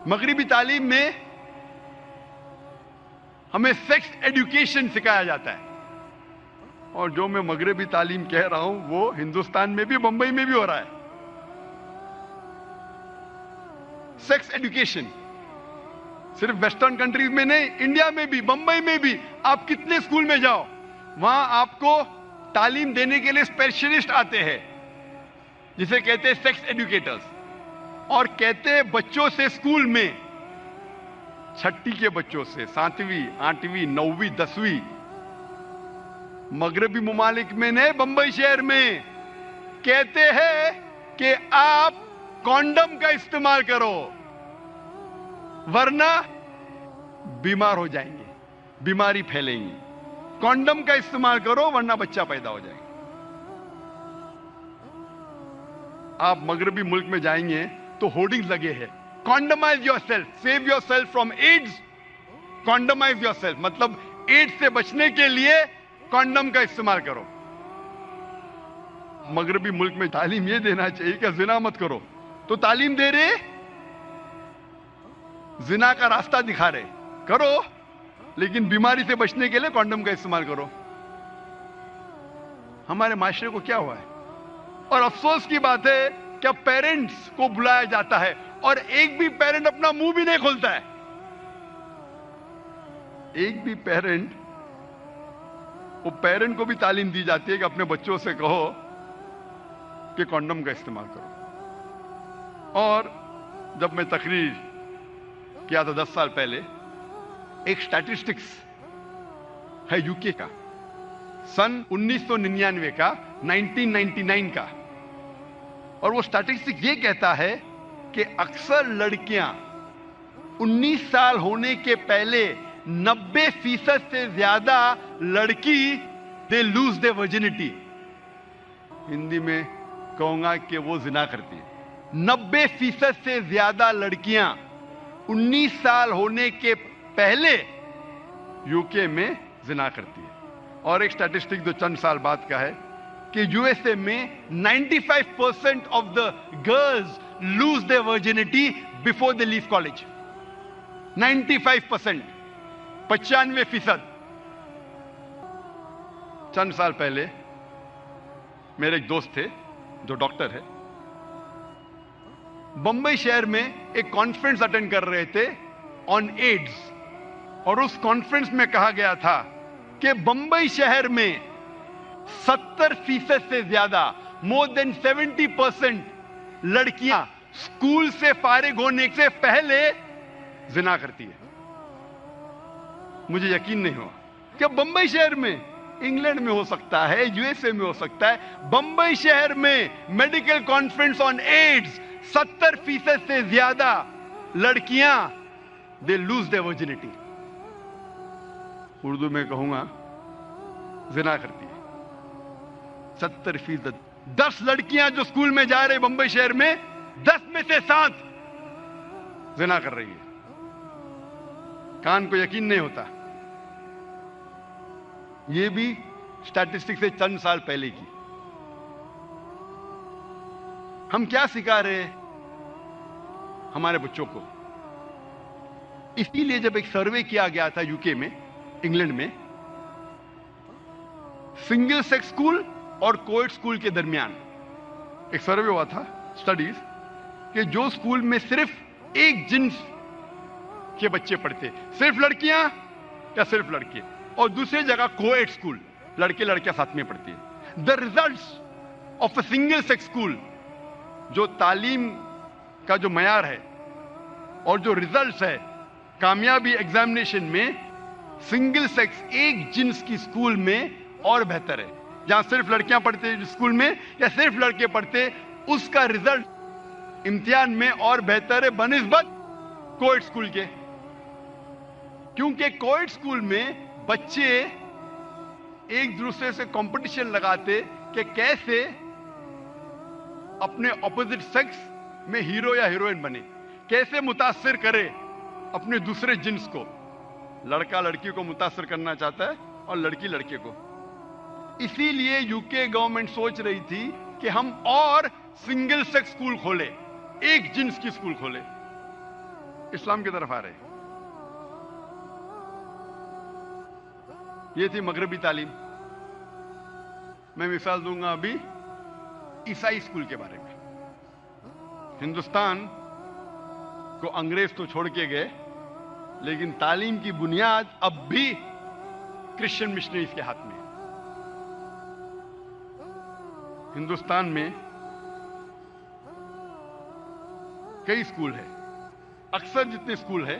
مغربی تعلیم میں ہمیں سیکس ایڈوکیشن سکھایا جاتا ہے، اور جو میں مغربی تعلیم کہہ رہا ہوں وہ ہندوستان میں بھی، بمبئی میں بھی ہو رہا ہے. سیکس ایڈوکیشن صرف ویسٹرن کنٹریز میں نہیں، انڈیا میں بھی، بمبئی میں بھی. آپ کتنے اسکول میں جاؤ، وہاں آپ کو تعلیم دینے کے لیے اسپیشلسٹ آتے ہیں جسے کہتے ہیں سیکس ایڈوکیٹرز، اور کہتے ہیں بچوں سے اسکول میں، چھٹی کے بچوں سے، 7ویں 8ویں 9ویں 10ویں، مغربی ممالک میں نہیں، بمبئی شہر میں کہتے ہیں کہ آپ کانڈم کا استعمال کرو ورنہ بیمار ہو جائیں گے، بیماری پھیلیں گی. کانڈم کا استعمال کرو ورنہ بچہ پیدا ہو جائے گا. آپ مغربی ملک میں جائیں گے تو ہورڈنگز لگے ہیں، condomise yourself, save yourself from AIDS. Condomise yourself مطلب ایڈز سے بچنے کے لیے کانڈم کا استعمال کرو. مغربی ملک میں تعلیم یہ دینا چاہیے کہ زنا مت کرو، تو تعلیم دے رہے، زنا کا راستہ دکھا رہے، کرو لیکن بیماری سے بچنے کے لیے کانڈم کا استعمال کرو. ہمارے معاشرے کو کیا ہوا ہے؟ اور افسوس کی بات ہے کہ اب پیرنٹس کو بلایا جاتا ہے اور ایک بھی پیرنٹ اپنا منہ بھی نہیں کھولتا ہے. ایک بھی پیرنٹ، وہ پیرنٹ کو بھی تعلیم دی جاتی ہے کہ اپنے بچوں سے کہو کہ کانڈم کا استعمال کرو. اور جب میں تقریر کیا تھا 10 سال پہلے، ایک سٹیٹسٹکس ہے یو کے کا، سن 1999 کا، 1999 کا، اور وہ سٹیٹسٹکس یہ کہتا ہے کہ اکثر لڑکیاں 19 سال ہونے کے پہلے 90% سے زیادہ لڑکی دے لوز دے ورجنٹی. ہندی میں کہوں گا کہ وہ زنا کرتی ہے. 90% سے زیادہ لڑکیاں 19 سال ہونے کے پہلے یو کے میں زنا کرتی ہے. اور ایک سٹیٹسٹک جو چند سال بعد کا ہے کہ یو ایس اے میں 95% of the girls lose their virginity before they leave college. 95%، 95%. چند سال پہلے میرے ایک دوست تھے جو ڈاکٹر ہے، بمبئی شہر میں ایک کانفرنس اٹینڈ کر رہے تھے آن ایڈز، اور اس کانفرنس میں کہا گیا تھا کہ بمبئی شہر میں 70% سے زیادہ، مور دین 70% لڑکیاں اسکول سے فارغ ہونے سے پہلے زنا کرتی ہے. مجھے یقین نہیں ہوا کہ بمبئی شہر میں، انگلینڈ میں ہو سکتا ہے، یو ایس اے میں ہو سکتا ہے، بمبئی شہر میں میڈیکل کانفرنس آن ایڈز 70% سے زیادہ لڑکیاں دے لوز دے ورجنٹی، اردو میں کہوں گا زنا کرتی ہے. 70%. 10 لڑکیاں جو اسکول میں جا رہے بمبئی شہر میں، 10 میں سے 7 زنا کر رہی ہے. کان کو یقین نہیں ہوتا. یہ بھی سٹیٹسٹک سے چند سال پہلے کی. ہم کیا سکھا رہے ہیں ہمارے بچوں کو؟ اسی لیے جب ایک سروے کیا گیا تھا یو کے میں، انگلینڈ میں، سنگل سیکس اسکول اور کوئڈ اسکول کے درمیان ایک سروے ہوا تھا، اسٹڈیز، کہ جو اسکول میں صرف ایک جنس کے بچے پڑھتے، صرف لڑکیاں یا صرف لڑکے، اور دوسری جگہ کوئڈ اسکول، لڑکے لڑکیاں ساتھ میں پڑھتی ہیں. The results of a single sex school, جو تعلیم کا جو معیار ہے اور جو ریزلٹس ہے کامیابی ایگزامینیشن میں، سنگل سیکس ایک جنس کی اسکول میں اور بہتر ہے. جہاں صرف لڑکیاں پڑھتے اسکول میں یا صرف لڑکے پڑھتے، اس کا ریزلٹ امتحان میں اور بہتر ہے بنسبت کوئڈ اسکول کے. کیونکہ کوئڈ اسکول میں بچے ایک دوسرے سے کمپٹیشن لگاتے کہ کیسے اپنے اپوزٹ سیکس میں ہیرو یا ہیروئن بنے، کیسے متاثر کرے اپنے دوسرے جنس کو. لڑکا لڑکی کو متاثر کرنا چاہتا ہے اور لڑکی لڑکے کو. اسی لیے یو کے گورنمنٹ سوچ رہی تھی کہ ہم اور سنگل سیکس اسکول کھولے، ایک جنس کی اسکول کھولے. اسلام کی طرف آ رہے ہیں. یہ تھی مغربی تعلیم. میں مثال دوں گا ابھی عیسائی اسکول کے بارے میں. ہندوستان کو انگریز تو چھوڑ کے گئے، لیکن تعلیم کی بنیاد اب بھی کرسچن مشنریز کے ہاتھ میں ہے. ہندوستان میں کئی اسکول ہیں. اکثر جتنے اسکول ہیں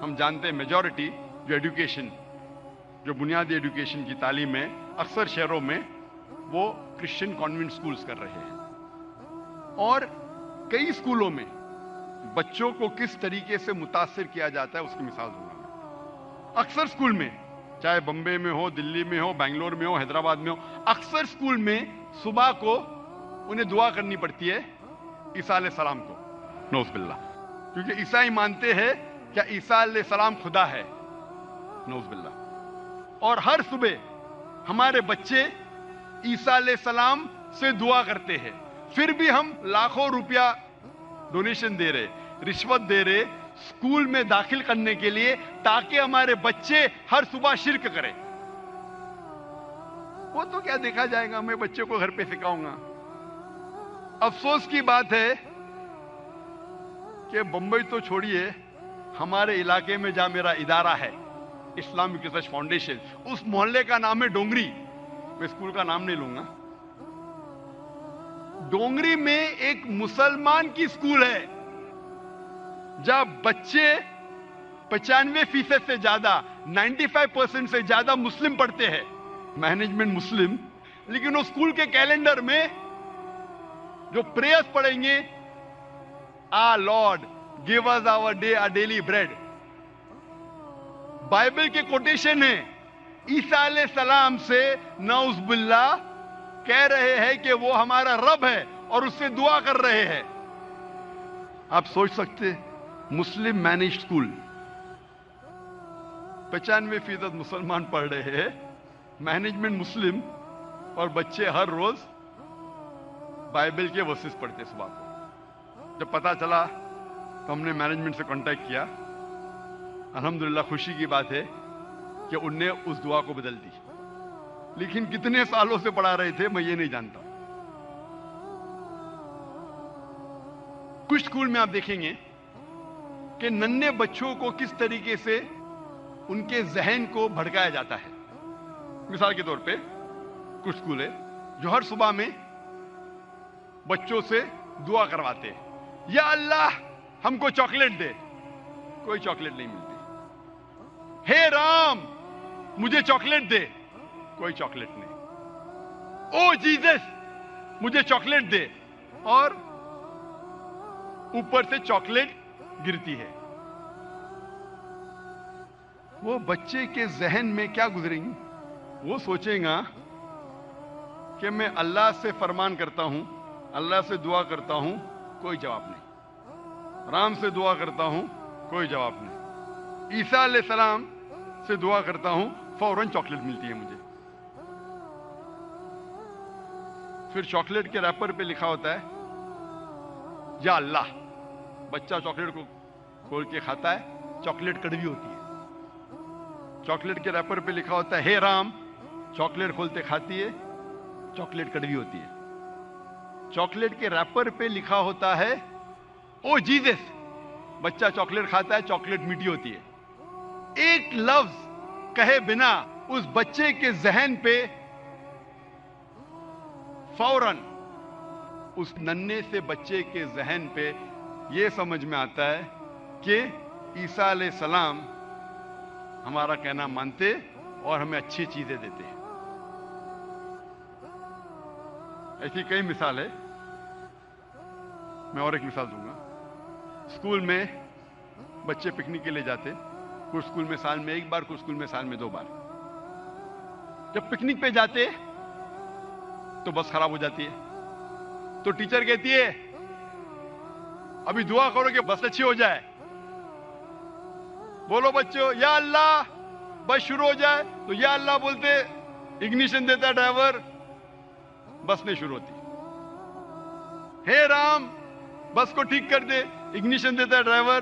ہم جانتے ہیں میجورٹی جو ایڈوکیشن، جو بنیادی ایڈوکیشن کی تعلیم ہے اکثر شہروں میں وہ کرسچن کانوینٹ اسکولز کر رہے ہیں. اور کئی اسکولوں میں بچوں کو کس طریقے سے متاثر کیا جاتا ہے اس کی مثال دوں گا میں. اکثر اسکول میں، چاہے بمبے میں ہو، دلی میں ہو، بنگلور میں ہو، حیدرآباد میں ہو، اکثر اسکول میں صبح کو انہیں دعا کرنی پڑتی ہے عیسیٰ علیہ السلام کو، نعوذ باللہ، کیونکہ عیسائی مانتے ہیں کیا عیسیٰ علیہ السلام خدا ہے، نعوذ باللہ. اور ہر صبح ہمارے بچے عیسیٰ علیہ السلام سے دعا کرتے ہیں. پھر بھی ہم لاکھوں روپیہ ڈونیشن دے رہے، رشوت دے رہے اسکول میں داخل کرنے کے لیے، تاکہ ہمارے بچے ہر صبح شرک کریں. وہ تو کیا دیکھا جائے گا، میں بچے کو گھر پہ سکھاؤں گا. افسوس کی بات ہے کہ بمبئی تو چھوڑیے، ہمارے علاقے میں جہاں میرا ادارہ ہے اسلامک ریسرچ فاؤنڈیشن، اس محلے کا نام ہے ڈونگری. میں اسکول کا نام نہیں لوں گا. ڈونگری میں ایک مسلمان کی اسکول ہے جہاں بچے 95% سے زیادہ، 95% سے زیادہ مسلم پڑھتے ہیں، مینجمنٹ مسلم. لیکن وہ اسکول کے کیلنڈر میں جو پریئرز پڑھیں گے، آ لارڈ گیو اس آور ڈے آ ڈیلی بریڈ، بائبل کے کوٹیشن ہے. عیسیٰ علیہ السلام سے نعوذ باللہ کہہ رہے ہیں کہ وہ ہمارا رب ہے اور اس سے دعا کر رہے ہیں. آپ سوچ سکتے، مسلم مینجڈ اسکول، 95% مسلمان پڑھ رہے ہیں، مینجمنٹ مسلم، اور بچے ہر روز بائبل کے ورسز پڑھتے صبح کو. جب پتا چلا تو ہم نے مینجمنٹ سے کانٹیکٹ کیا. الحمدللہ خوشی کی بات ہے کہ ان نے اس دعا کو بدل دی. لیکن کتنے سالوں سے پڑھا رہے تھے میں یہ نہیں جانتا. کچھ اسکول میں آپ دیکھیں گے کہ ننھے بچوں کو کس طریقے سے ان کے ذہن کو بھڑکایا جاتا ہے. مثال کے طور پہ کچھ اسکول ہے جو ہر صبح میں بچوں سے دعا کرواتے ہیں، یا اللہ ہم کو چاکلیٹ دے. کوئی چاکلیٹ نہیں ملتی. ہے رام مجھے چاکلیٹ دے. کوئی چاکلیٹ نہیں. او جیزس مجھے چاکلیٹ دے. اور اوپر سے چاکلیٹ گرتی ہے. وہ بچے کے ذہن میں کیا گزریں گی؟ وہ سوچیں گا کہ میں اللہ سے فرمان کرتا ہوں، اللہ سے دعا کرتا ہوں، کوئی جواب نہیں. رام سے دعا کرتا ہوں، کوئی جواب نہیں. عیسیٰ علیہ السلام سے دعا کرتا ہوں، فوراً چاکلیٹ ملتی ہے مجھے. پھر چاکلیٹ کے ریپر پہ لکھا ہوتا ہے یا اللہ. بچہ چاکلیٹ کو کھول کے کھاتا ہے، چاکلیٹ کڑوی ہوتی ہے. چاکلیٹ کے ریپر پہ لکھا ہوتا ہے ہے رام. چاکلیٹ کھولتے کھاتی ہے، چاکلیٹ کڑوی ہوتی ہے. چاکلیٹ کے ریپر پہ لکھا ہوتا ہے او جیزس. بچہ چاکلیٹ کھاتا ہے، چاکلیٹ میٹھی ہوتی ہے. ایک لفظ کہے بنا اس بچے کے ذہن پہ فوراً، اس ننھے سے بچے کے ذہن پہ یہ سمجھ میں آتا ہے کہ عیسیٰ علیہ السلام ہمارا کہنا مانتے اور ہمیں اچھی چیزیں دیتے ہیں. ایسی کئی مثال ہے. میں اور ایک مثال دوں گا. اسکول میں بچے پکنک کے لیے جاتے، کچھ اسکول میں سال میں ایک بار، کچھ اسکول میں سال میں 2 بار. جب پکنک پہ جاتے تو بس خراب ہو جاتی ہے، تو ٹیچر کہتی ہے ابھی دعا کرو کہ بس اچھی ہو جائے. بولو بچوں یا اللہ بس شروع ہو جائے. تو یا اللہ بولتے، اگنیشن دیتا ہے ڈرائیور، بس نہیں شروع ہوتی. ہے رام بس کو ٹھیک کر دے، اگنیشن دیتا ہے ڈرائیور،